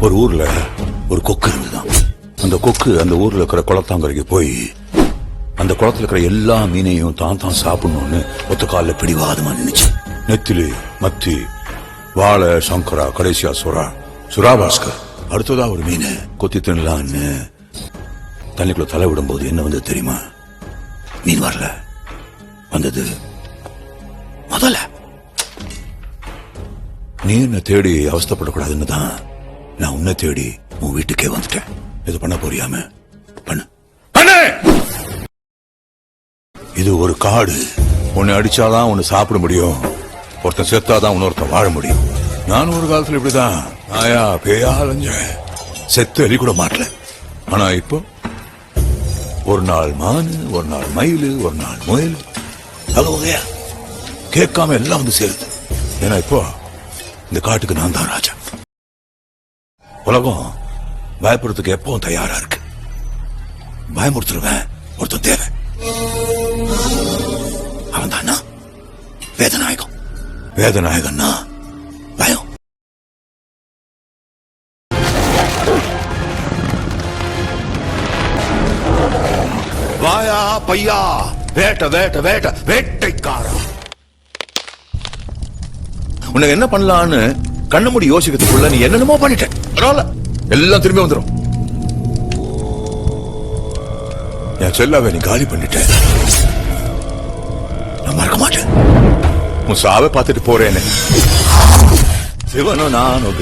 ஒரு ஊர்ல ஒரு கொக்கு இருந்துதான். அந்த கொக்கு அந்த ஊர்ல இருக்கிற குளத்தாங்கரைக்கு போய் அந்த குளத்துல இருக்கிற எல்லா மீனையும் தான் தான் சாப்பிடணும்னு ஒத்த காலில் பிடிவாதமா நினைச்சு நெத்திலி, மத்தி, வாழை, சங்கரா, கடைசியா சுறாபாஸ்கர் அடுத்ததா ஒரு மீனை கொத்தி தின்னலான்னு தண்ணிக்குள்ள தலை விடும்போது என்ன வந்து தெரியுமா? மீன் வரல, வந்தது முதல்ல. நீ என்ன தேடி அவஸ்தப்படக்கூடாதுன்னு தான் நான் உன்னை தேடி உன் வீட்டுக்கே வந்துட்டேன். இது பண்ண போறியாம பண்ணு. இது ஒரு காடு. உன்னை அடிச்சாதான் உன்னை சாப்பிட முடியும். ஒருத்தன் செத்தாதான் இன்னொருத்தன் வாழ முடியும். நான் ஒரு காலத்துல இப்படிதான் நாயா பேயா அலைஞ்ச, செத்து எலி கூட மாட்டல. ஆனா இப்போ ஒரு நாள் மானு, ஒரு நாள் மயில், ஒரு நாள் முயல், வகையா கேட்காம எல்லாம் வந்து சேருது. ஏன்னா இப்போ இந்த காட்டுக்கு நான் தான் ராஜா. உலகம் பயப்படுறதுக்கு எப்பவும் தயாரா இருக்கு. பயமுறுத்துருவேன் ஒருத்தன் தேவை. அவன் தானா வேதநாயகம். வேதநாயகன்னா பயம். வாயா பையா, வேட்ட வேட்ட வேட்ட வேட்டைக்காரா. உன்னை என்ன பண்ணலான்னு கண்ணு மூடி யோசிக்கிறதுக்குள்ள நீ என்னென்னமோ பண்ணிட்ட. பரவாயில்ல, எல்லாம் திரும்பி வந்துடும். என் செல்லாவை நீ காலி பண்ணிட்ட. நான் மறக்க மாட்டேன். உன் சாவை பார்த்துட்டு போறேன்னு. சிவனும் நானும்